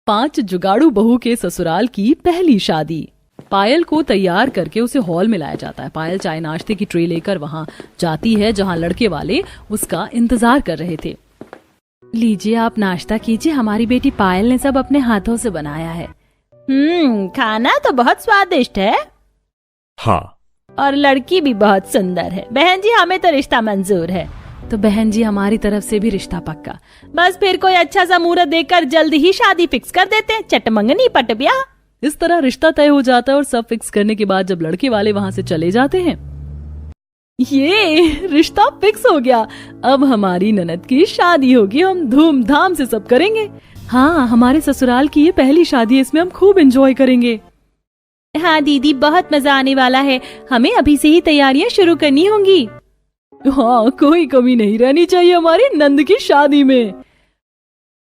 5 जुगाड़ू बहू के ससुराल की पहली शादी। पायल को तैयार करके उसे हॉल में लाया जाता है। पायल चाय नाश्ते की ट्रे लेकर वहां जाती है जहां लड़के वाले उसका इंतजार कर रहे थे। लीजिए आप नाश्ता कीजिए, हमारी बेटी पायल ने सब अपने हाथों से बनाया है। खाना तो बहुत स्वादिष्ट है। हाँ। और लड़की भी बहुत सुंदर है। बहन जी हमें तो रिश्ता मंजूर है। तो बहन जी हमारी तरफ से भी रिश्ता पक्का। बस फिर कोई अच्छा सा मुहूर्त देखकर जल्द ही शादी फिक्स कर देते हैं। चटमंगनी पट ब्याह। इस तरह रिश्ता तय हो जाता है और सब फिक्स करने के बाद जब लड़के वाले वहां से चले जाते हैं, ये रिश्ता फिक्स हो गया, अब हमारी ननद की शादी होगी, हम धूमधाम से सब करेंगे। हाँ, हमारे ससुराल की ये पहली शादी है, इसमें हम खूब एंजॉय करेंगे। हाँ दीदी, बहुत मजा आने वाला है। हमें अभी से ही तैयारियां शुरू करनी होंगी। हाँ, कोई कमी नहीं रहनी चाहिए हमारी नंद की शादी में।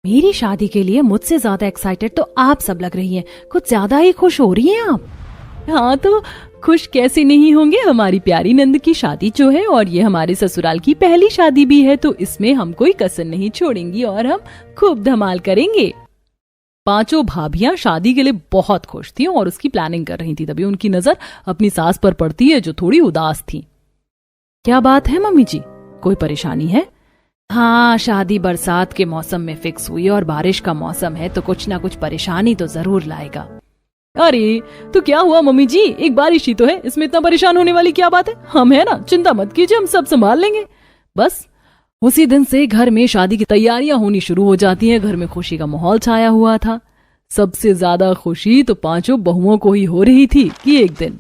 मेरी शादी के लिए मुझसे ज्यादा एक्साइटेड तो आप सब लग रही हैं। कुछ ज्यादा ही खुश हो रही हैं आप। हाँ, तो खुश कैसे नहीं होंगे, हमारी प्यारी नंद की शादी जो है और ये हमारे ससुराल की पहली शादी भी है, तो इसमें हम कोई कसर नहीं छोड़ेंगी और हम खूब धमाल करेंगे। 5 भाभियां शादी के लिए बहुत खुश थी और उसकी प्लानिंग कर रही थी। तभी उनकी नजर अपनी सास पर पड़ती है जो थोड़ी उदास थी। क्या बात है मम्मी जी, कोई परेशानी है? हाँ, शादी बरसात के मौसम में फिक्स हुई और बारिश का मौसम है, तो कुछ ना कुछ परेशानी तो जरूर लाएगा। अरे तो क्या हुआ मम्मी जी, एक बारिश ही तो है, इसमें इतना परेशान होने वाली क्या बात है? हम है ना, चिंता मत कीजिए, हम सब संभाल लेंगे। बस उसी दिन से घर में शादी की तैयारियां होनी शुरू हो जाती हैं। घर में खुशी का माहौल छाया हुआ था। सबसे ज्यादा खुशी तो 5 बहुओं को ही हो रही थी कि एक दिन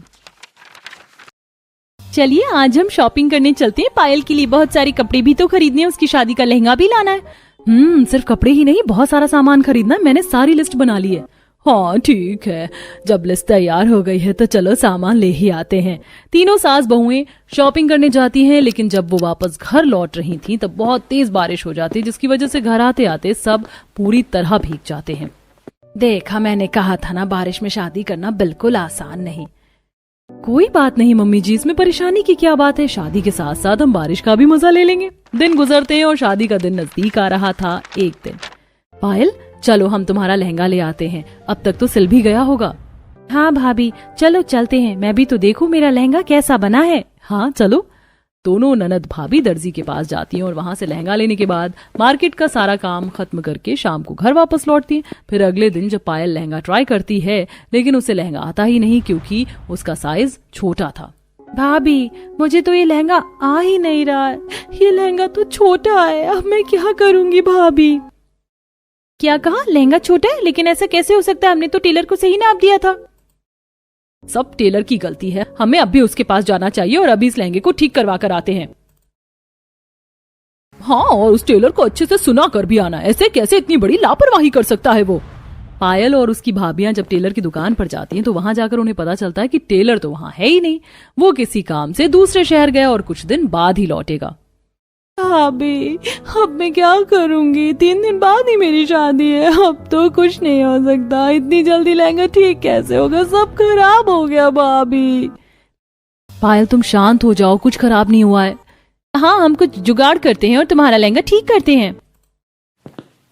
चलिए आज हम शॉपिंग करने चलते हैं। पायल के लिए बहुत सारे कपड़े भी तो खरीदने हैं, उसकी शादी का लहंगा भी लाना है। सिर्फ कपड़े ही नहीं, बहुत सारा सामान खरीदना है। मैंने सारी लिस्ट बना ली है। हाँ ठीक है, जब लिस्ट तैयार हो गई है तो चलो सामान ले ही आते हैं। तीनों सास बहुएं शॉपिंग करने जाती हैं, लेकिन जब वो वापस घर लौट रही थी तब बहुत तेज बारिश हो जाती है, जिसकी वजह से घर आते आते सब पूरी तरह भीग जाते हैं। देखा, मैंने कहा था ना, बारिश में शादी करना बिल्कुल आसान नहीं। कोई बात नहीं मम्मी जी, इसमें परेशानी की क्या बात है, शादी के साथ साथ हम बारिश का भी मजा ले लेंगे। दिन गुजरते हैं और शादी का दिन नजदीक आ रहा था। एक दिन, पायल चलो हम तुम्हारा लहंगा ले आते हैं, अब तक तो सिल भी गया होगा। हाँ भाभी, चलो चलते हैं, मैं भी तो देखूं मेरा लहंगा कैसा बना है। हाँ चलो। दोनों ननद भाभी दर्जी के पास जाती हैं और वहां से लहंगा लेने के बाद मार्केट का सारा काम खत्म करके शाम को घर वापस लौटती हैं। फिर अगले दिन जब पायल लहंगा ट्राई करती है, लेकिन उसे लहंगा आता ही नहीं क्योंकि उसका साइज छोटा था। भाभी, मुझे तो ये लहंगा आ ही नहीं रहा है, ये लहंगा तो छोटा है, अब मैं क्या करूंगी भाभी? क्या कहा, लहंगा छोटा है? लेकिन ऐसा कैसे हो सकता है, हमने तो टेलर को सही नाप दिया था। सब टेलर की गलती है, हमें अभी उसके पास जाना चाहिए और अभी इस लहंगे को ठीक करवा कर आते हैं। हाँ, और उस टेलर को अच्छे से सुना कर भी आना, ऐसे कैसे इतनी बड़ी लापरवाही कर सकता है वो। पायल और उसकी भाभियां जब टेलर की दुकान पर जाती हैं तो वहां जाकर उन्हें पता चलता है कि टेलर तो वहां है ही नहीं, वो किसी काम से दूसरे शहर गया और कुछ दिन बाद ही लौटेगा। भाभी, अब मैं क्या करूंगी, 3 दिन बाद ही मेरी शादी है, अब तो कुछ नहीं हो सकता, इतनी जल्दी लहंगा ठीक कैसे होगा, सब खराब हो गया भाभी। पायल तुम शांत हो जाओ, कुछ खराब नहीं हुआ है। हाँ, हम कुछ जुगाड़ करते हैं और तुम्हारा लहंगा ठीक करते हैं।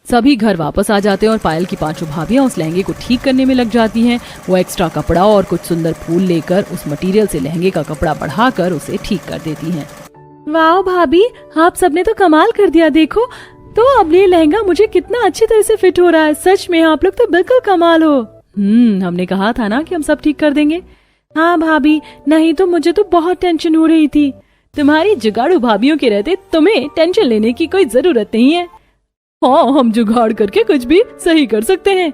सभी घर वापस आ जाते हैं और पायल की 5 भाभियां उस लहंगे को ठीक करने में लग जाती हैं। वो एक्स्ट्रा कपड़ा और कुछ सुंदर फूल लेकर उस मटेरियल से लहंगे का कपड़ा बढ़ाकर उसे ठीक कर देती हैं। वाह भाभी, आप सबने तो कमाल कर दिया, देखो तो अब ये लहंगा मुझे कितना अच्छी तरह से फिट हो रहा है। सच में आप लोग तो बिल्कुल कमाल हो। हमने कहा था ना कि हम सब ठीक कर देंगे। हाँ भाभी, नहीं तो मुझे तो बहुत टेंशन हो रही थी। तुम्हारी जुगाड़ू भाभियों के रहते तुम्हें टेंशन लेने की कोई जरूरत नहीं है। हाँ, हम जुगाड़ करके कुछ भी सही कर सकते हैं।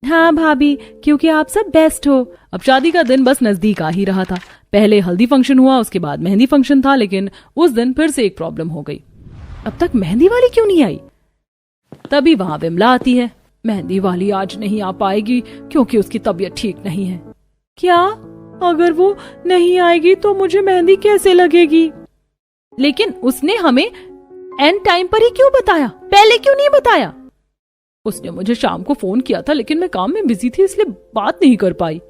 हाँ भाभी, क्योंकि आप सब बेस्ट हो। अब शादी का दिन बस नजदीक आ ही रहा था। पहले हल्दी फंक्शन हुआ, उसके बाद मेहंदी फंक्शन था, लेकिन उस दिन फिर से एक प्रॉब्लम हो गई। अब तक मेहंदी वाली क्यों नहीं आई? तभी वहां विमला आती है। मेहंदी वाली आज नहीं आ पाएगी क्योंकि उसकी तबीयत ठीक नहीं है। क्या? अगर वो नहीं आएगी तो मुझे मेहंदी कैसे लगेगी? लेकिन उसने हमें एंड टाइम पर ही क्यों बताया, पहले क्यों नहीं बताया? उसने मुझे शाम को फोन किया था, लेकिन मैं काम में बिजी थी इसलिए बात नहीं कर पाई।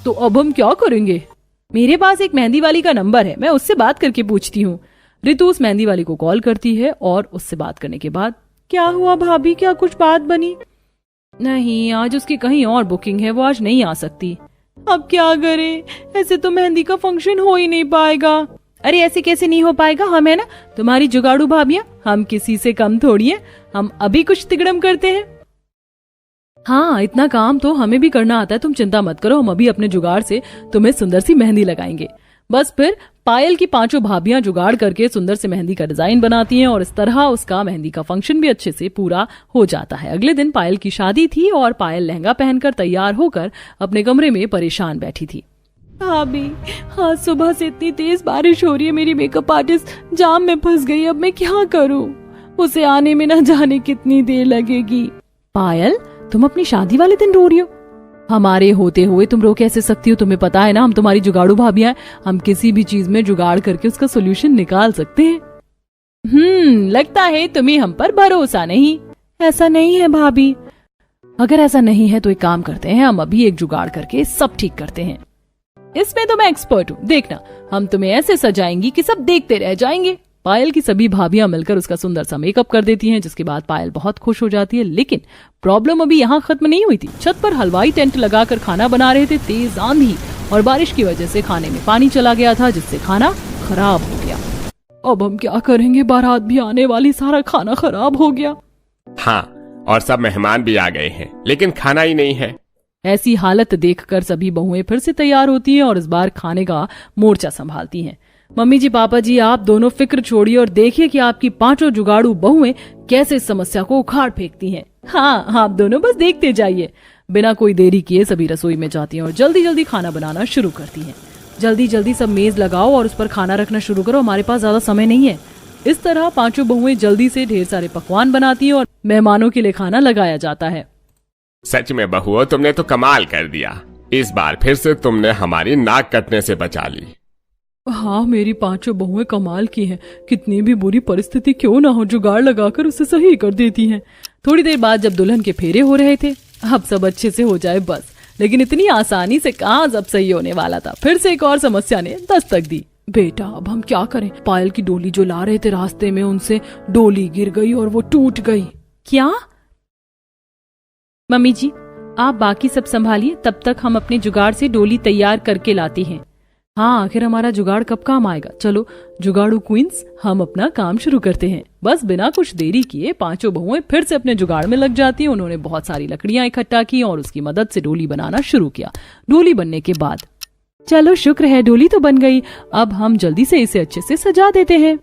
तो अब हम क्या करेंगे? मेरे पास एक मेहंदी वाली का नंबर है, मैं उससे बात करके पूछती हूँ। रितु उस मेहंदी वाली को कॉल करती है और उससे बात करने के बाद, क्या हुआ भाभी, क्या कुछ बात बनी? नहीं, आज उसकी कहीं और बुकिंग है, वो आज नहीं आ सकती। अब क्या करें, ऐसे तो मेहंदी का फंक्शन हो ही नहीं पाएगा। अरे ऐसे कैसे नहीं हो पाएगा, हम है ना तुम्हारी जुगाड़ू भाभियां, हम किसी से कम थोड़ी है। हम अभी कुछ तिगड़म करते हैं। हाँ, इतना काम तो हमें भी करना आता है, तुम चिंता मत करो, हम अभी अपने जुगाड़ से तुम्हें सुंदर सी मेहंदी लगाएंगे। बस फिर पायल की पांचों भाभियां जुगाड़ करके सुंदर से मेहंदी का डिजाइन बनाती हैं और इस तरह उसका मेहंदी का फंक्शन भी अच्छे से पूरा हो जाता है। अगले दिन पायल की शादी थी और पायल लहंगा पहनकर तैयार होकर अपने कमरे में परेशान बैठी थी। भाभी, आज सुबह से इतनी तेज बारिश हो रही है, मेरी मेकअप आर्टिस्ट जाम में फंस गई, अब मैं क्या करूं? उसे आने में न जाने कितनी देर लगेगी। पायल, तुम अपनी शादी वाले दिन रो रही हो? हमारे होते हुए तुम रो कैसे सकती हो? तुम्हें पता है ना, हम तुम्हारी जुगाड़ू भाभियां हैं, हम किसी भी चीज में जुगाड़ करके उसका सोल्यूशन निकाल सकते हैं। लगता है तुम्हें हम पर भरोसा नहीं। ऐसा नहीं है भाभी। अगर ऐसा नहीं है तो एक काम करते हैं, हम अभी एक जुगाड़ करके सब ठीक करते हैं। इसमें तो मैं एक्सपर्ट हूँ, देखना, हम तुम्हें ऐसे सजाएंगी कि सब देखते रह जाएंगे। पायल की सभी भाभियां मिलकर उसका सुंदर सा मेकअप कर देती हैं, जिसके बाद पायल बहुत खुश हो जाती है। लेकिन प्रॉब्लम अभी यहाँ खत्म नहीं हुई थी। छत पर हलवाई टेंट लगाकर खाना बना रहे थे। तेज आंधी और बारिश की वजह से खाने में पानी चला गया था, जिससे खाना खराब हो गया। अब हम क्या करेंगे, बारात भी आने वाली, सारा खाना खराब हो गया। हाँ, और सब मेहमान भी आ गए हैं, लेकिन खाना ही नहीं है। ऐसी हालत देखकर सभी बहुएं फिर से तैयार होती हैं और इस बार खाने का मोर्चा संभालती हैं। मम्मी जी, पापा जी, आप दोनों फिक्र छोड़िए और देखिए कि आपकी पांचों जुगाड़ू बहुएं कैसे इस समस्या को उखाड़ फेंकती हैं। हाँ, आप दोनों बस देखते जाइए। बिना कोई देरी किए सभी रसोई में जाती हैं और जल्दी जल्दी खाना बनाना शुरू करती हैं। जल्दी जल्दी सब मेज लगाओ और उस पर खाना रखना शुरू करो, हमारे पास ज्यादा समय नहीं है। इस तरह पांचों बहुएं जल्दी से ढेर सारे पकवान बनाती हैं और मेहमानों के लिए खाना लगाया जाता है। सच में बहुओं, तुमने तो कमाल कर दिया। इस बार फिर से तुमने हमारी नाक कटने से बचा ली। हाँ, मेरी पांचों बहुएं कमाल की हैं। कितनी भी बुरी परिस्थिति क्यों ना हो, जुगाड़ लगाकर उसे सही कर देती हैं। थोड़ी देर बाद जब दुल्हन के फेरे हो रहे थे, अब सब अच्छे से हो जाए बस। लेकिन इतनी आसानी से कहाँ सब सही होने वाला था। फिर से एक और समस्या ने दस्तक दी। बेटा, अब हम क्या करें? पायल की डोली जो ला रहे थे रास्ते में, उनसे डोली गिर गई और वो टूट गई। क्या? मम्मी जी, आप बाकी सब संभालिए, तब तक हम अपने जुगाड़ से डोली तैयार करके लाती हैं। हाँ, आखिर हमारा जुगाड़ कब काम आएगा। चलो जुगाड़ू क्वींस, हम अपना काम शुरू करते हैं। बस बिना कुछ देरी किए पांचों बहुएं फिर से अपने जुगाड़ में लग जाती हैं। उन्होंने बहुत सारी लकड़ियां इकट्ठा की और उसकी मदद से डोली बनाना शुरू किया। डोली बनने के बाद, चलो शुक्र है डोली तो बन गई, अब हम जल्दी से इसे अच्छे से सजा देते हैं।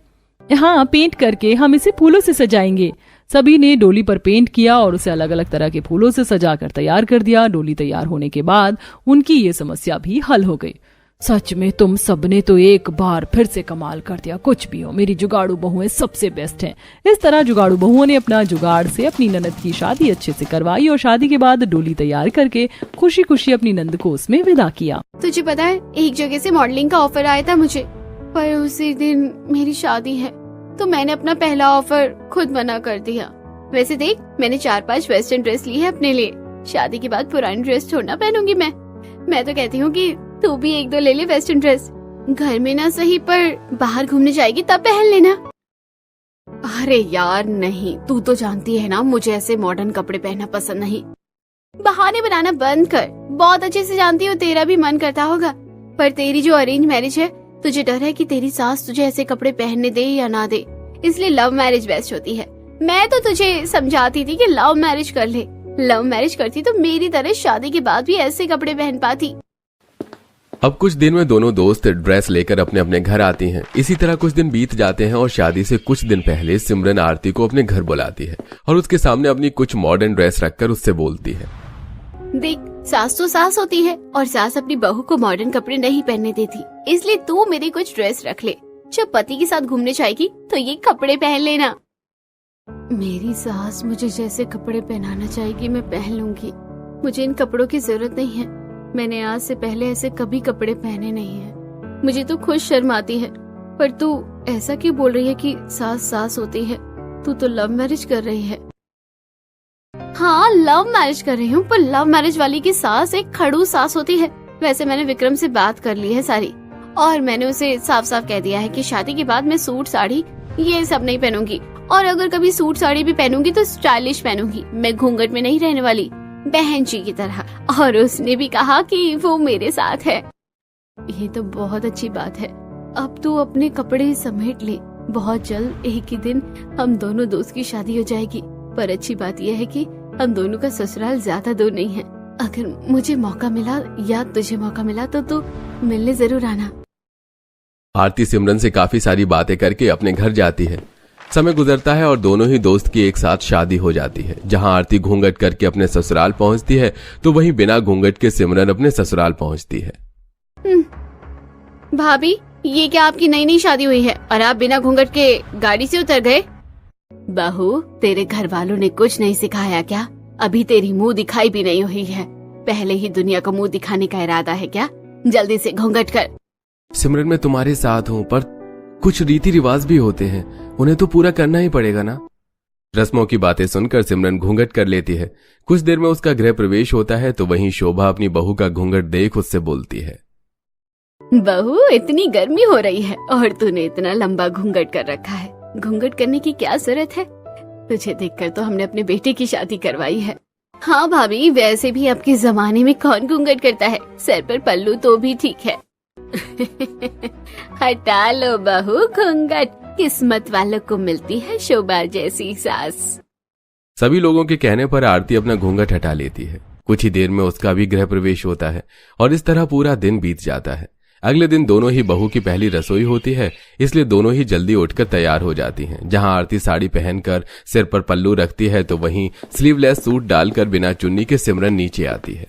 हाँ, पेंट करके हम इसे फूलों से सजाएंगे। सभी ने डोली पर पेंट किया और उसे अलग अलग तरह के फूलों से सजाकर तैयार कर दिया। डोली तैयार होने के बाद उनकी ये समस्या भी हल हो गई। सच में तुम सबने तो एक बार फिर से कमाल कर दिया। कुछ भी हो, मेरी जुगाड़ू बहुएं सबसे बेस्ट हैं। इस तरह जुगाड़ू बहुओं ने अपना जुगाड़ से अपनी ननद की शादी अच्छे से करवाई और शादी के बाद डोली तैयार करके खुशी खुशी अपनी नंद को उसमें विदा किया। तुझे पता है, एक जगह से मॉडलिंग का ऑफर आया था मुझे, पर उसी दिन मेरी शादी है, तो मैंने अपना पहला ऑफर खुद मना कर दिया। वैसे देख, मैंने 4-5 वेस्टर्न ड्रेस ली है अपने लिए। शादी के बाद पुरानी ड्रेस छोड़ना पहनूंगी मैं तो कहती हूँ कि तू भी 1-2 ले ले वेस्टर्न ड्रेस। घर में ना सही, पर बाहर घूमने जाएगी तब पहन लेना। अरे यार नहीं, तू तो जानती है ना, मुझे ऐसे मॉडर्न कपड़े पहनना पसंद नहीं। बहाने बनाना बंद कर। बहुत अच्छे से जानती हूँ तेरा भी मन करता होगा, पर तेरी जो अरेंज मैरिज है, तुझे डर है कि तेरी सास तुझे ऐसे कपड़े पहनने दे या ना दे, इसलिए लव मैरिज बेस्ट होती है। मैं तो तुझे समझाती थी कि लव मैरिज कर ले। लव मैरिज करती तो मेरी तरह शादी के बाद भी ऐसे कपड़े पहन पाती। अब कुछ दिन में दोनों दोस्त ड्रेस लेकर अपने अपने घर आती हैं। इसी तरह कुछ दिन बीत जाते हैं और शादी से कुछ दिन पहले सिमरन आरती को अपने घर बुलाती है और उसके सामने अपनी कुछ मॉडर्न ड्रेस रखकर उससे बोलती है, देख, सास तो सास होती है और सास अपनी बहू को मॉडर्न कपड़े नहीं पहनने देती, इसलिए तू मेरी कुछ ड्रेस रख ले। जब पति के साथ घूमने जाएगी तो ये कपड़े पहन लेना। मेरी सास मुझे जैसे कपड़े पहनाना चाहेगी मैं पहन लूंगी। मुझे इन कपड़ों की जरूरत नहीं है। मैंने आज से पहले ऐसे कभी कपड़े पहने नहीं हैं। मुझे तो खुद शर्म आती है। पर तू ऐसा क्यों बोल रही है कि सास सास होती है? तू तो लव मैरिज कर रही है। हाँ, लव मैरिज कर रही हूँ, पर लव मैरिज वाली की सास एक खड़ूस सास होती है। वैसे मैंने विक्रम से बात कर ली है सारी, और मैंने उसे साफ साफ कह दिया है कि शादी के बाद मैं सूट साड़ी ये सब नहीं पहनूंगी, और अगर कभी सूट साड़ी भी पहनूंगी तो स्टाइलिश पहनूंगी। मैं घूंघट में नहीं रहने वाली। बहन जी की तरह। और उसने भी कहा कि वो मेरे साथ है। ये तो बहुत अच्छी बात है। अब तू अपने कपड़े समेट ले, बहुत जल्द एक ही दिन हम दोनों दोस्त की शादी हो जाएगी। पर अच्छी बात यह है कि हम दोनों का ससुराल ज्यादा दूर नहीं है। अगर मुझे मौका मिला या तुझे मौका मिला तो तू मिलने जरूर आना। आरती सिमरन से काफी सारी बातें करके अपने घर जाती है। समय गुजरता है और दोनों ही दोस्त की एक साथ शादी हो जाती है। जहां आरती घूंघट करके अपने ससुराल पहुंचती है तो वहीं बिना घूंघट के सिमरन अपने ससुराल पहुंचती है। भाभी, ये क्या आपकी नई नई शादी हुई है और आप बिना घूंघट के गाड़ी से उतर गए? बहू, तेरे घर वालों ने कुछ नहीं सिखाया क्या? अभी तेरी मुंह दिखाई भी नहीं हुई है, पहले ही दुनिया को मुंह दिखाने का इरादा है क्या? जल्दी से घूंघट कर। सिमरन, मैं तुम्हारे साथ हूँ, पर कुछ रीति रिवाज भी होते हैं, उन्हें तो पूरा करना ही पड़ेगा ना। रस्मों की बातें सुनकर सिमरन घूंघट कर लेती है। कुछ देर में उसका गृह प्रवेश होता है तो वहीं शोभा अपनी बहू का घूंघट देख उससे बोलती है, बहू, इतनी गर्मी हो रही है और तूने इतना लंबा घूंघट कर रखा है। घूंघट करने की क्या जरूरत है? तुझे देखकर तो हमने अपने बेटे की शादी करवाई है। हाँ भाभी, वैसे भी अब के जमाने में कौन घूंघट करता है? सर पर पल्लू तो भी ठीक है। हटा लो बहू घूंघट, किस्मत वालों को मिलती है शोभा जैसी सास। सभी लोगों के कहने पर आरती अपना घूंघट हटा लेती है। कुछ ही देर में उसका भी गृह प्रवेश होता है और इस तरह पूरा दिन बीत जाता है। अगले दिन दोनों ही बहू की पहली रसोई होती है, इसलिए दोनों ही जल्दी उठकर तैयार हो जाती हैं। जहां आरती साड़ी पहनकर सिर पर पल्लू रखती है तो वहीं स्लीवलेस सूट डालकर बिना चुन्नी के सिमरन नीचे आती है।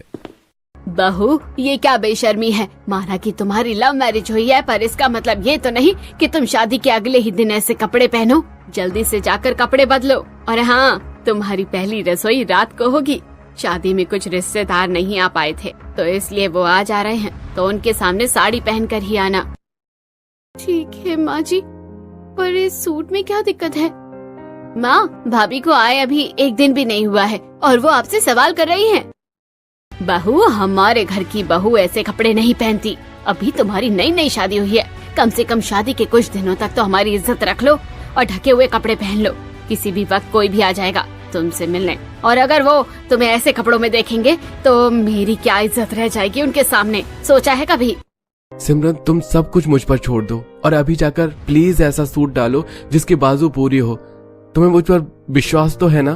बहू, ये क्या बेशर्मी है? माना कि तुम्हारी लव मैरिज हुई है, पर इसका मतलब ये तो नहीं कि तुम शादी के अगले ही दिन ऐसे कपड़े पहनो। जल्दी से जाकर कपड़े बदलो। और हाँ, तुम्हारी पहली रसोई रात को होगी। शादी में कुछ रिश्तेदार नहीं आ पाए थे तो इसलिए वो आज आ रहे हैं, तो उनके सामने साड़ी पहनकर ही आना। ठीक है माँ जी, पर इस सूट में क्या दिक्कत है? माँ, भाभी को आए अभी एक दिन भी नहीं हुआ है और वो आपसे सवाल कर रही हैं। बहू, हमारे घर की बहू ऐसे कपड़े नहीं पहनती। अभी तुम्हारी नई नई शादी हुई है, कम से कम शादी के कुछ दिनों तक तो हमारी इज्जत रख लो और ढके हुए कपड़े पहन लो। किसी भी वक्त कोई भी आ जाएगा तुमसे मिलने, और अगर वो तुम्हें ऐसे कपड़ों में देखेंगे तो मेरी क्या इज्जत रह जाएगी उनके सामने? सोचा है कभी? सिमरन, तुम सब कुछ मुझ पर छोड़ दो और अभी जाकर प्लीज ऐसा सूट डालो जिसकी बाजू पूरी हो। तुम्हें मुझ पर विश्वास तो है ना?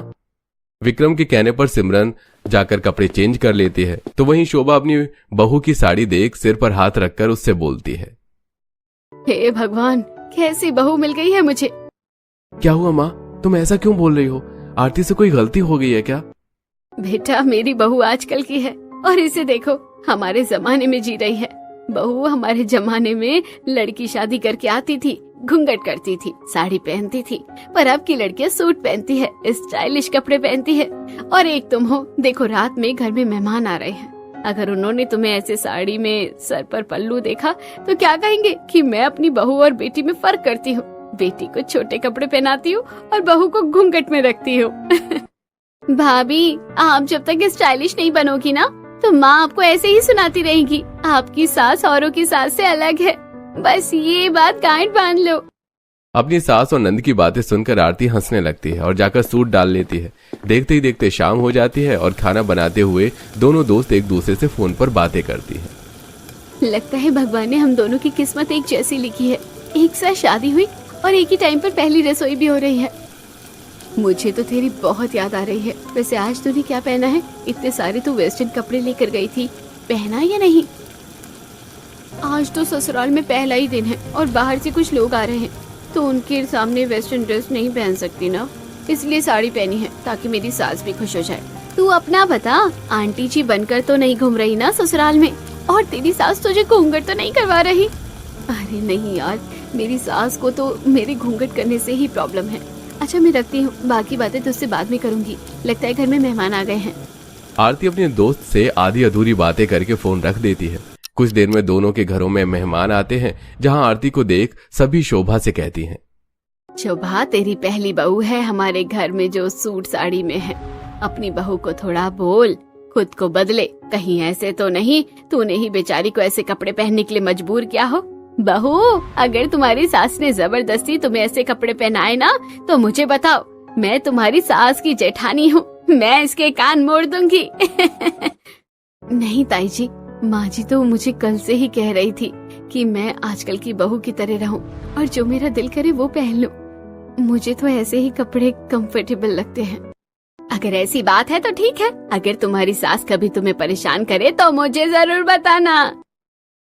विक्रम के कहने पर सिमरन जाकर कपड़े चेंज कर लेती है तो वहीं शोभा अपनी बहू की साड़ी देख सिर पर हाथ रखकर उससे बोलती है, हे भगवान, कैसी बहू मिल गई है मुझे। क्या हुआ माँ, तुम ऐसा क्यों बोल रही हो? आरती से कोई गलती हो गई है क्या? बेटा, मेरी बहू आजकल की है और इसे देखो, हमारे जमाने में जी रही है। बहू हमारे जमाने में लड़की शादी करके आती थी, घूंघट करती थी, साड़ी पहनती थी, पर अब की लड़कियां सूट पहनती है, स्टाइलिश कपड़े पहनती है। और एक तुम हो, देखो रात में घर में मेहमान आ रहे हैं, अगर उन्होंने तुम्हें ऐसे साड़ी में सर पर पल्लू देखा तो क्या कहेंगे कि मैं अपनी बहू और बेटी में फर्क करती हूँ, बेटी को छोटे कपड़े पहनाती हूँ और बहू को घूंघट में रखती हूँ। भाभी, आप जब तक स्टाइलिश नहीं बनोगी ना तो माँ आपको ऐसे ही सुनाती रहेगी, आपकी सास औरों की सास से अलग है। बस ये बात गांठ बांध लो। अपनी सास और नंद की बातें सुनकर आरती हंसने लगती है और जाकर सूट डाल लेती है। देखते ही देखते शाम हो जाती है और खाना बनाते हुए दोनों दोस्त एक दूसरे से फोन पर बातें करती है। लगता है भगवान ने हम दोनों की किस्मत एक जैसी लिखी है, एक साथ शादी हुई और एक ही टाइम पर पहली रसोई भी हो रही है। मुझे तो तेरी बहुत याद आ रही है। वैसे आज तूने क्या पहना है? इतने सारे तू वेस्टर्न कपड़े लेकर गई थी, पहना या नहीं? आज तो ससुराल में पहला ही दिन है और बाहर से कुछ लोग आ रहे हैं तो उनके सामने वेस्टर्न ड्रेस नहीं पहन सकती ना, इसलिए साड़ी पहनी है ताकि मेरी सास भी खुश हो जाए। तू अपना बता, आंटी जी बनकर तो नहीं घूम रही ना ससुराल में? और तेरी सास तुझे घूंघट तो नहीं करवा रही? अरे नहीं यार, मेरी सास को तो मेरे घूंघट करने से ही प्रॉब्लम है। अच्छा, मैं रखती हूँ, बाकी बातें तुझसे बाद में करूंगी। लगता है घर में मेहमान आ गए हैं। आरती अपने दोस्त से आधी अधूरी बातें करके फोन रख देती है। कुछ देर में दोनों के घरों में मेहमान आते हैं, जहां आरती को देख सभी शोभा से कहती हैं, शोभा, तेरी पहली बहू है हमारे घर में जो सूट साड़ी में है। अपनी बहू को थोड़ा बोल, खुद को बदले। कहीं ऐसे तो नहीं तूने ही बेचारी को ऐसे कपड़े पहनने के लिए मजबूर किया हो? बहू, अगर तुम्हारी सास ने जबरदस्ती तुम्हें ऐसे कपड़े पहनाए ना तो मुझे बताओ, मैं तुम्हारी सास की जेठानी हूँ, मैं इसके कान मोड़ दूंगी। नहीं ताई जी, माँ जी तो मुझे कल से ही कह रही थी कि मैं आजकल की बहू की तरह रहूं और जो मेरा दिल करे वो पहन लूं। मुझे तो ऐसे ही कपड़े कंफर्टेबल लगते हैं। अगर ऐसी बात है तो ठीक है। अगर तुम्हारी सास कभी तुम्हें परेशान करे तो मुझे जरूर बताना।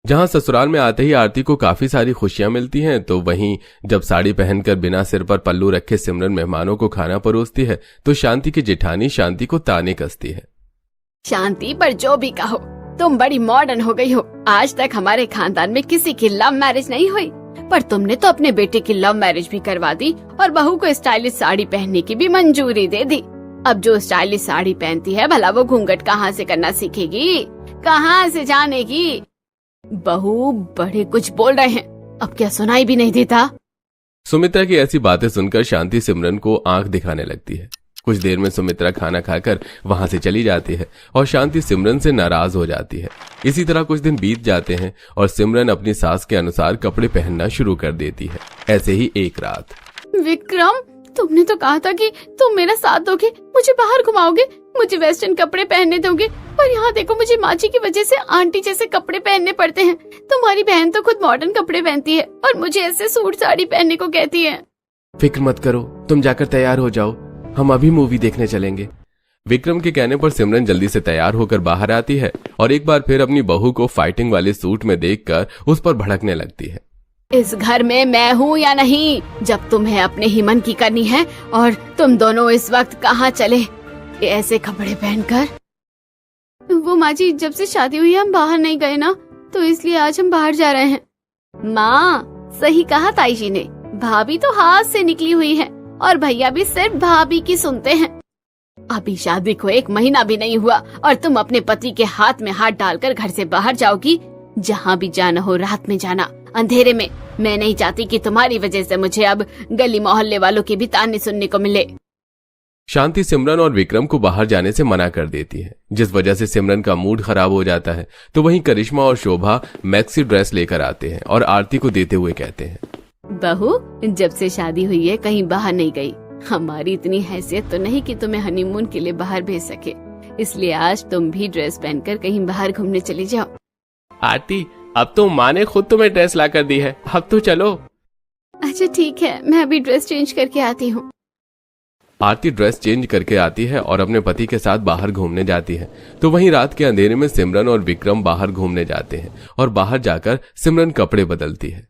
जहां ससुराल में आते ही आरती को काफी सारी खुशियां मिलती हैं, तो वहीं जब साड़ी पहनकर बिना सिर पर पल्लू रखे सिमरन मेहमानों को खाना परोसती है तो शांति की जेठानी शांति को ताने कसती है। शांति, पर जो भी कहो, तुम बड़ी मॉडर्न हो गई हो। आज तक हमारे खानदान में किसी की लव मैरिज नहीं हुई, पर तुमने तो अपने बेटे की लव मैरिज भी करवा दी और बहू को स्टाइलिश साड़ी पहनने की भी मंजूरी दे दी। अब जो स्टाइलिश साड़ी पहनती है, भला वो घूंघट कहाँ से करना सीखेगी, कहाँ से जानेगी? बहू बड़े कुछ बोल रहे हैं, अब क्या सुनाई भी नहीं देता? सुमित्रा की ऐसी बातें सुनकर शांति सिमरन को आंख दिखाने लगती है। कुछ देर में सुमित्रा खाना खाकर वहां से चली जाती है और शांति सिमरन से नाराज हो जाती है। इसी तरह कुछ दिन बीत जाते हैं और सिमरन अपनी सास के अनुसार कपड़े पहनना शुरू कर देती है। ऐसे ही एक रात। विक्रम, तुमने तो कहा था कि तुम मेरा साथ दोगे, मुझे बाहर घुमाओगे, मुझे वेस्टर्न कपड़े पहनने दोगे, पर यहाँ देखो मुझे माँ जी की वजह से आंटी जैसे कपड़े पहनने पड़ते हैं। तुम्हारी बहन तो खुद मॉडर्न कपड़े पहनती है और मुझे ऐसे सूट साड़ी पहनने को कहती है। फिक्र मत करो, तुम जाकर तैयार हो जाओ, हम अभी मूवी देखने चलेंगे। विक्रम के कहने पर सिमरन जल्दी से तैयार होकर बाहर आती है और एक बार फिर अपनी बहू को फाइटिंग वाले सूट में देखकर उस पर भड़कने लगती है। इस घर में मैं हूँ या नहीं, जब तुम्हें अपने ही मन की करनी है, और तुम दोनों इस वक्त कहाँ चले ऐसे कपड़े पहनकर? वो माँ जी, जब से शादी हुई हम बाहर नहीं गए ना, तो इसलिए आज हम बाहर जा रहे हैं। माँ, सही कहा ताई जी ने, भाभी तो हाथ से निकली हुई है और भैया भी सिर्फ भाभी की सुनते हैं। अभी शादी को 1 महीना भी नहीं हुआ और तुम अपने पति के हाथ में हाथ डालकर घर से बाहर जाओगी। जहाँ भी जाना हो रात में जाना, अंधेरे में। मैं नहीं चाहती कि तुम्हारी वजह से मुझे अब गली मोहल्ले वालों की भी ताने सुनने को मिले। शांति सिमरन और विक्रम को बाहर जाने से मना कर देती है, जिस वजह से सिमरन का मूड खराब हो जाता है। तो वहीं करिश्मा और शोभा मैक्सी ड्रेस लेकर आते हैं और आरती को देते हुए कहते हैं, बहू, जब से शादी हुई है कहीं बाहर नहीं गई। हमारी इतनी हैसियत तो नहीं कि तुम्हें हनीमून के लिए बाहर भेज सके, इसलिए आज तुम भी ड्रेस पहनकर कहीं बाहर घूमने चली जाओ। आरती, अब तो माँ ने खुद तुम्हें ड्रेस ला कर दी है, अब तो चलो। अच्छा ठीक है, मैं अभी ड्रेस चेंज करके आती हूँ। आरती ड्रेस चेंज करके आती है और अपने पति के साथ बाहर घूमने जाती है। तो वहीं रात के अंधेरे में सिमरन और विक्रम बाहर घूमने जाते हैं और बाहर जाकर सिमरन कपड़े बदलती है।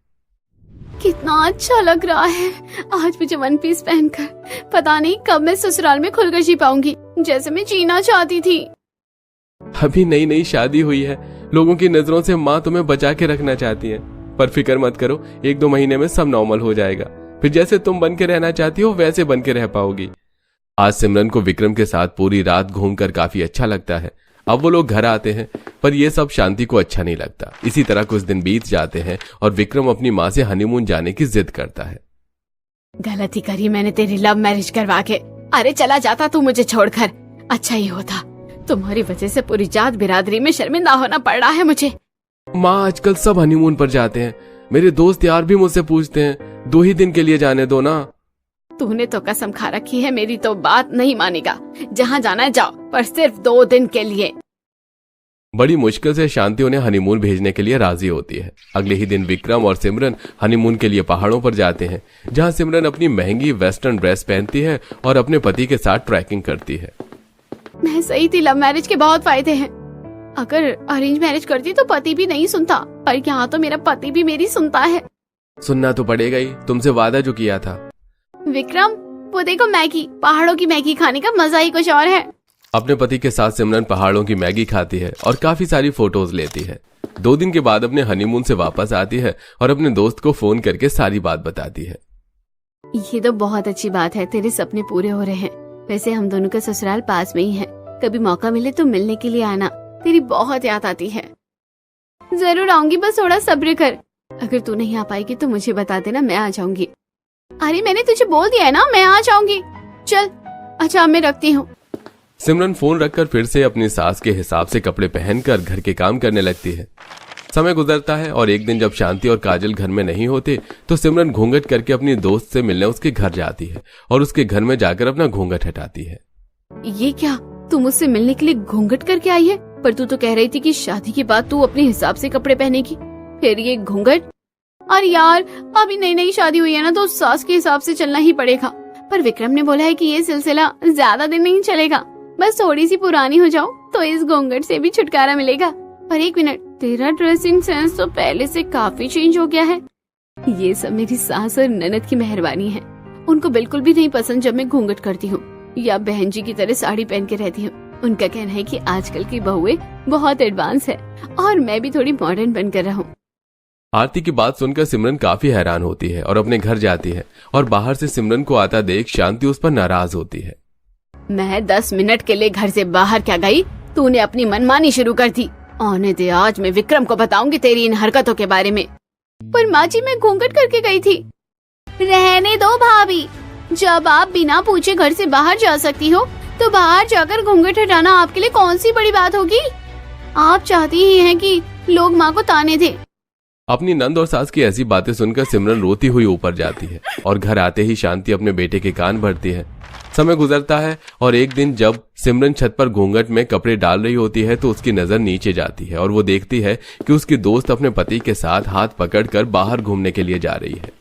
कितना अच्छा लग रहा है आज मुझे वन पीस पहनकर। पता नहीं कब मैं ससुराल में खुलकर जी पाऊंगी, जैसे मैं जीना चाहती थी। अभी नई नई शादी हुई है, लोगों की नजरों से माँ तुम्हें बचा के रखना चाहती है, पर फिक्र मत करो, 1-2 महीने में सब नॉर्मल हो जाएगा। फिर जैसे तुम बन के रहना चाहती हो वैसे बन के रह पाओगी। आज सिमरन को विक्रम के साथ पूरी रात घूमकर काफी अच्छा लगता है। अब वो लोग घर आते हैं, पर यह सब शांति को अच्छा नहीं लगता। इसी तरह कुछ दिन बीत जाते हैं और विक्रम अपनी माँ से हनीमून जाने की जिद करता है। गलती करी मैंने तेरी लव मैरिज करवा के। अरे चला जाता तू मुझे छोड़कर, अच्छा ही होता। तुम्हारी वजह से पूरी जात बिरादरी में शर्मिंदा होना पड़ रहा है मुझे। माँ, आजकल सब हनीमून पर जाते हैं, मेरे दोस्त यार भी मुझसे पूछते हैं 2 ही दिन के लिए जाने दो ना। तूने तो कसम खा रखी है, मेरी तो बात नहीं मानेगा। जहाँ जाना है जाओ, पर सिर्फ 2 दिन के लिए। बड़ी मुश्किल से शांति उन्हें हनीमून भेजने के लिए राजी होती है। अगले ही दिन विक्रम और सिमरन हनीमून के लिए पहाड़ों पर जाते हैं, जहां सिमरन अपनी महंगी वेस्टर्न ड्रेस पहनती है और अपने पति के साथ ट्रैकिंग करती है। मैं सही थी, लव मैरिज के बहुत फायदे हैं। अगर अरेंज मैरिज करती तो पति भी नहीं सुनता, पर यहाँ तो मेरा पति भी मेरी सुनता है। सुनना तो पड़ेगा ही, तुमसे वादा जो किया था। विक्रम, वो देखो मैगी, पहाड़ों की मैगी खाने का मजा ही कुछ और है। अपने पति के साथ सिमरन पहाड़ों की मैगी खाती है और काफी सारी फोटोज लेती है। 2 दिन के बाद अपने हनीमून से वापस आती है और अपने दोस्त को फोन करके सारी बात बताती है। ये तो बहुत अच्छी बात है, तेरे सपने पूरे हो रहे हैं। वैसे हम दोनों का ससुराल पास में ही है, कभी मौका मिले तो मिलने के लिए आना, तेरी बहुत याद आती है। जरूर आऊंगी, बस थोड़ा सब्र कर। अगर तू नहीं आ पाएगी तो मुझे बता देना, मैं आ जाऊंगी। अरे मैंने तुझे बोल दिया है ना, मैं आ जाऊंगी। चल, अच्छा मैं रखती हूँ। सिमरन फोन रखकर फिर से अपनी सास के हिसाब से कपड़े पहनकर घर के काम करने लगती है। समय गुजरता है और एक दिन जब शांति और काजल घर में नहीं होते तो सिमरन घूंघट करके अपनी दोस्त से मिलने उसके घर जाती है और उसके घर में जाकर अपना घूंघट हटाती है। ये क्या, तू मुझसे मिलने के लिए घूंघट करके आई है? पर तू तो कह रही थी कि शादी के बाद तू अपने हिसाब से कपड़े पहनेगी, फिर ये घूंघट। और यार अभी नई नई शादी हुई है ना, तो सास के हिसाब से चलना ही पड़ेगा। पर विक्रम ने बोला है कि ये सिलसिला ज्यादा दिन नहीं चलेगा, बस थोड़ी सी पुरानी हो जाओ तो इस घूंघट से भी छुटकारा मिलेगा। पर एक मिनट, तेरा ड्रेसिंग सेंस तो पहले से काफी चेंज हो गया है। ये सब मेरी सास और ननद की मेहरबानी है। उनको बिल्कुल भी नहीं पसंद जब मैं घूंघट करती हूँ या बहन जी की तरह साड़ी पहन के रहती हूँ। उनका कहना है कि आजकल की बहुएं बहुत एडवांस है और मैं भी थोड़ी मॉडर्न बनकर रहूं। आरती की बात सुनकर सिमरन काफी हैरान होती है और अपने घर जाती है और बाहर से सिमरन को आता देख शांति उस पर नाराज होती है। मैं 10 मिनट के लिए घर से बाहर क्या गई, तूने अपनी मनमानी शुरू कर दी। आने दे, आज मैं विक्रम को बताऊंगी तेरी इन हरकतों के बारे में। पर माँ जी, मैं घूंघट करके गई थी। रहने दो भाभी, जब आप बिना पूछे घर से बाहर जा सकती हो तो बाहर जाकर घूंघट हटाना आपके लिए कौन सी बड़ी बात होगी। आप चाहती ही हैं कि लोग माँ को ताने दें। अपनी नंद और सास की ऐसी बातें सुनकर सिमरन रोती हुई ऊपर जाती है और घर आते ही शांति अपने बेटे के कान भरती है। समय गुजरता है और एक दिन जब सिमरन छत पर घूंघट में कपड़े डाल रही होती है तो उसकी नजर नीचे जाती है और वो देखती है कि उसकी दोस्त अपने पति के साथ हाथ पकड़कर बाहर घूमने के लिए जा रही है।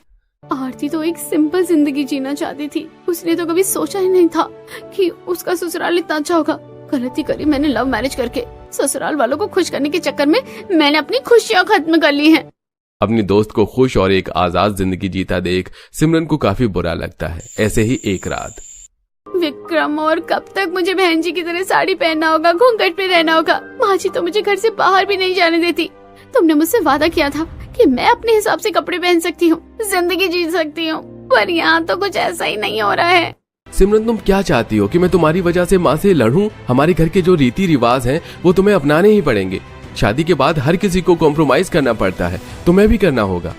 आरती तो एक सिंपल जिंदगी जीना चाहती थी। उसने तो कभी सोचा ही नहीं था कि उसका ससुराल इतना अच्छा होगा। गलती करी मैंने लव मैरिज करके। ससुराल वालों को खुश करने के चक्कर में मैंने अपनी खुशियाँ खत्म कर ली हैं। अपनी दोस्त को खुश और एक आजाद जिंदगी जीता देख सिमरन को काफी बुरा लगता है। ऐसे ही एक रात, विक्रम, और कब तक मुझे बहन जी की तरह साड़ी पहनना होगा, घूंघट पे रहना होगा? माँ जी तो मुझे घर से बाहर भी नहीं जाने देती। तुमने मुझसे वादा किया था कि मैं अपने हिसाब से कपड़े पहन सकती हूँ, जिंदगी जी सकती हूँ, पर यहाँ तो कुछ ऐसा ही नहीं हो रहा है। सिमरन, तुम क्या चाहती हो कि मैं तुम्हारी वजह से माँ से लड़ूं? हमारे घर के जो रीति रिवाज हैं वो तुम्हें अपनाने ही पड़ेंगे। शादी के बाद हर किसी को कॉम्प्रोमाइज करना पड़ता है, तुम्हें भी करना होगा।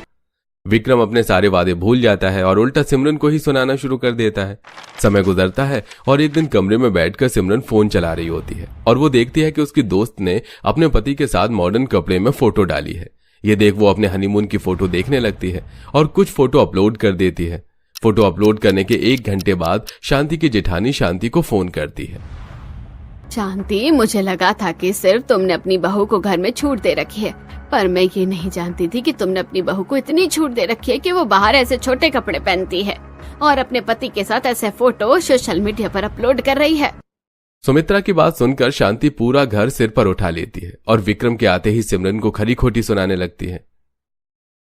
विक्रम अपने सारे वादे भूल जाता है और उल्टा सिमरन को ही सुनाना शुरू कर देता है। समय गुजरता है और एक दिन कमरे में बैठकर सिमरन फोन चला रही होती है और वो देखती है कि उसकी दोस्त ने अपने पति के साथ मॉडर्न कपड़े में फोटो डाली है। ये देख वो अपने हनीमून की फोटो देखने लगती है और कुछ फोटो अपलोड कर देती है। फोटो अपलोड करने के 1 घंटे बाद शांति की जेठानी शांति को फोन करती है। शांति, मुझे लगा था कि सिर्फ तुमने अपनी बहू को घर में छूट दे रखी है, पर मैं ये नहीं जानती थी कि तुमने अपनी बहू को इतनी छूट दे रखी है कि वो बाहर ऐसे छोटे कपड़े पहनती है और अपने पति के साथ ऐसे फोटो सोशल मीडिया पर अपलोड कर रही है। सुमित्रा की बात सुनकर शांति पूरा घर सिर पर उठा लेती है और विक्रम के आते ही सिमरन को खरी खोटी सुनाने लगती है।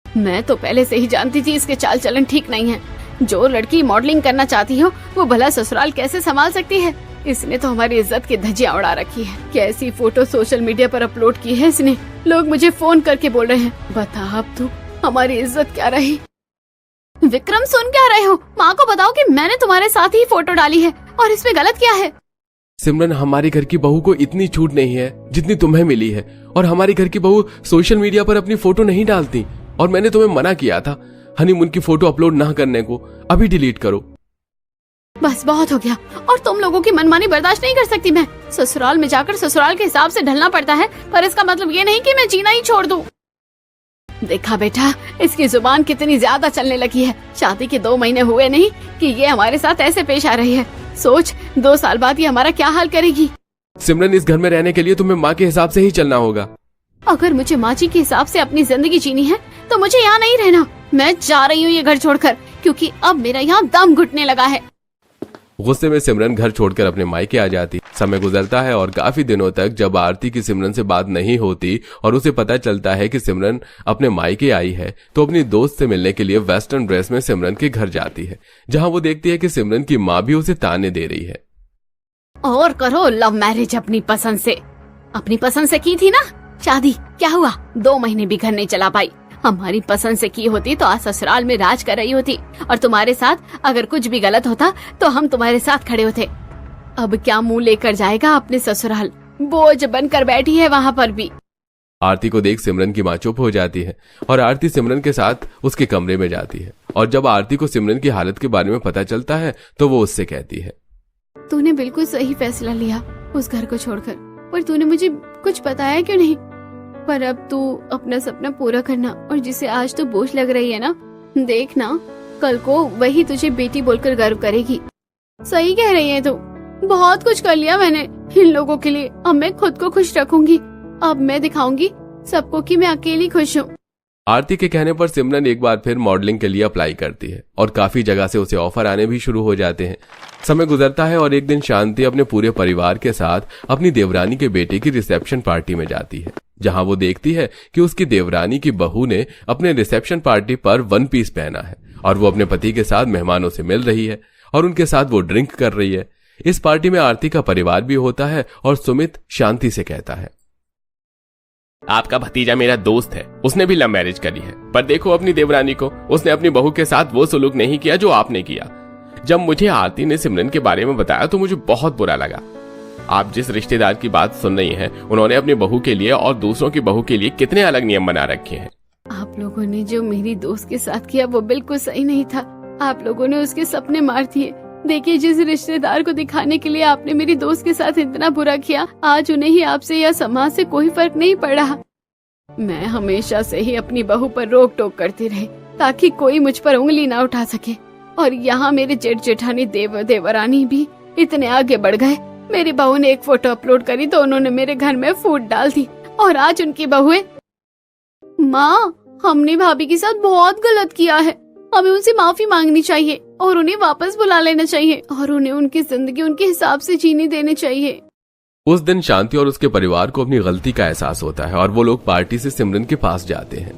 मैं तो पहले से ही जानती थी इसके चाल चलन ठीक नहीं है। जो लड़की मॉडलिंग करना चाहती हो वो भला ससुराल कैसे संभाल सकती है? इसने तो हमारी इज्जत की धज्जियां उड़ा रखी है। कैसी फोटो सोशल मीडिया पर अपलोड की है इसने। लोग मुझे फोन करके बोल रहे हैं, बता अब तू हमारी इज्जत क्या रही। विक्रम, सुन क्या रहे हो? माँ को बताओ कि मैंने तुम्हारे साथ ही फोटो डाली है और इसमें गलत क्या है? सिमरन, हमारे घर की बहू को इतनी छूट नहीं है जितनी तुम्हें मिली है और हमारी घर की बहू सोशल मीडिया पर अपनी फोटो नहीं डालती और मैंने तुम्हें मना किया था हनीमून की फोटो अपलोड ना करने को। अभी डिलीट करो। बस बहुत हो गया, और तुम लोगों की मनमानी बर्दाश्त नहीं कर सकती मैं। ससुराल में जाकर ससुराल के हिसाब से ढलना पड़ता है, पर इसका मतलब ये नहीं कि मैं जीना ही छोड़ दूं। देखा बेटा, इसकी जुबान कितनी ज्यादा चलने लगी है। शादी के 2 महीने हुए नहीं कि ये हमारे साथ ऐसे पेश आ रही है। सोच, 2 साल बाद ये हमारा क्या हाल करेगी। सिमरन, इस घर में रहने के लिए तुम्हें माँ के हिसाब से ही चलना होगा। अगर मुझे माँ जी के हिसाब से अपनी जिंदगी जीनी है तो मुझे यहाँ नहीं रहना। मैं जा रही हूँ ये घर छोड़कर, क्योंकि अब मेरा यहाँ दम घुटने लगा है। गुस्से में सिमरन घर छोड़कर अपने मायके आ जाती। समय गुजरता है और काफी दिनों तक जब आरती की सिमरन से बात नहीं होती और उसे पता चलता है कि सिमरन अपने मायके आई है तो अपनी दोस्त से मिलने के लिए वेस्टर्न ड्रेस में सिमरन के घर जाती है, जहां वो देखती है कि सिमरन की माँ भी उसे ताने दे रही है। और करो लव मैरिज अपनी पसंद से। अपनी पसंद से की थी ना शादी, क्या हुआ? 2 महीने भी घर नहीं चला पाई। हमारी पसंद से की होती तो आज ससुराल में राज कर रही होती, और तुम्हारे साथ अगर कुछ भी गलत होता तो हम तुम्हारे साथ खड़े होते। अब क्या मुंह लेकर जाएगा अपने ससुराल? बोझ बनकर बैठी है वहाँ पर भी। आरती को देख सिमरन की माँ चुप हो जाती है और आरती सिमरन के साथ उसके कमरे में जाती है। और जब आरती को सिमरन की हालत के बारे में पता चलता है तो वो उससे कहती है, तूने बिल्कुल सही फैसला लिया उस घर को छोड़कर, पर तूने मुझे कुछ बताया क्यों नहीं? पर अब तू अपना सपना पूरा करना, और जिसे आज तो बोझ लग रही है ना, देखना कल को वही तुझे बेटी बोलकर गर्व करेगी। सही कह रही है तू। बहुत कुछ कर लिया मैंने इन लोगों के लिए। अब मैं खुद को खुश रखूंगी। अब मैं दिखाऊंगी सबको कि मैं अकेली खुश हूँ। आरती के कहने पर सिमरन एक बार फिर मॉडलिंग के लिए अप्लाई करती है और काफी जगह से उसे ऑफर आने भी शुरू हो जाते हैं। समय गुजरता है और एक दिन शांति अपने पूरे परिवार के साथ अपनी देवरानी के बेटे की रिसेप्शन पार्टी में जाती है, जहां वो देखती है कि उसकी देवरानी की बहू ने अपने रिसेप्शन पार्टी पर 1 पीस पहना है और वो अपने पति के साथ मेहमानों से मिल रही है और उनके साथ वो ड्रिंक कर रही है। इस पार्टी में आरती का परिवार भी होता है और सुमित शांति से कहता है, आपका भतीजा मेरा दोस्त है, उसने भी लव मैरिज करी है, पर देखो अपनी देवरानी को, उसने अपनी बहू के साथ वो सलूक नहीं किया जो आपने किया। जब मुझे आरती ने सिमरन के बारे में बताया तो मुझे बहुत बुरा लगा। आप जिस रिश्तेदार की बात सुन रही हैं, उन्होंने अपनी बहू के लिए और दूसरों की बहू के लिए कितने अलग नियम बना रखे हैं। आप लोगों ने जो मेरी दोस्त के साथ किया वो बिल्कुल सही नहीं था। आप लोगों ने उसके सपने मार दिए। देखिए, जिस रिश्तेदार को दिखाने के लिए आपने मेरी दोस्त के साथ इतना बुरा किया, आज उन्हें ही आपसे या समाज से कोई फर्क नहीं पड़ा। मैं हमेशा से ही अपनी बहू पर रोक टोक करती रही ताकि कोई मुझ पर उंगली ना उठा सके, और यहाँ मेरे जेठ जेठानी देवरानी भी इतने आगे बढ़ गए। मेरी बहू ने एक फोटो अपलोड करी तो उन्होंने मेरे घर में फूट डाल दी, और आज उनकी बहुएं। माँ, हमने भाभी के साथ बहुत गलत किया है। हमें उनसे माफी मांगनी चाहिए और उन्हें वापस बुला लेना चाहिए और उन्हें उनकी जिंदगी उनके हिसाब से जीने देने चाहिए। उस दिन शांति और उसके परिवार को अपनी गलती का एहसास होता है और वो लोग पार्टी से सिमरन के पास जाते हैं।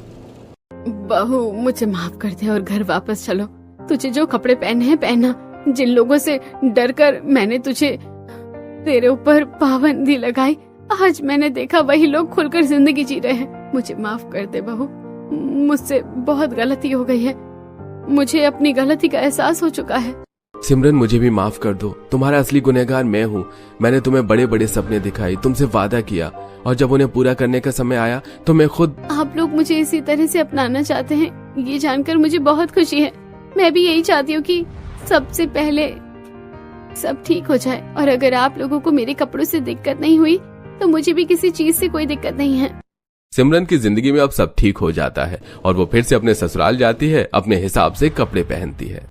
बहू, मुझे माफ कर दे और घर वापस चलो। तुझे जो कपड़े पहने हैं पहना। जिन लोगों से डर कर मैंने तुझे तेरे ऊपर पाबंदी लगाई, आज मैंने देखा वही लोग खुलकर जिंदगी जी रहे हैं। मुझे माफ कर दे बहू, मुझसे बहुत गलती हो गई है। मुझे अपनी गलती का एहसास हो चुका है। सिमरन, मुझे भी माफ कर दो। तुम्हारा असली गुनहगार मैं हूँ। मैंने तुम्हें बड़े बड़े सपने दिखाई, तुमसे वादा किया, और जब उन्हें पूरा करने का समय आया तो मैं खुद। आप लोग मुझे इसी तरह से अपनाना चाहते हैं, ये जानकर मुझे बहुत खुशी है। मैं भी यही चाहती हूँ कि सबसे पहले सब ठीक हो जाए, और अगर आप लोगों को मेरे कपड़ों से दिक्कत नहीं हुई तो मुझे भी किसी चीज से कोई दिक्कत नहीं है। सिमरन की जिंदगी में अब सब ठीक हो जाता है और वो फिर से अपने ससुराल जाती है, अपने हिसाब से कपड़े पहनती है।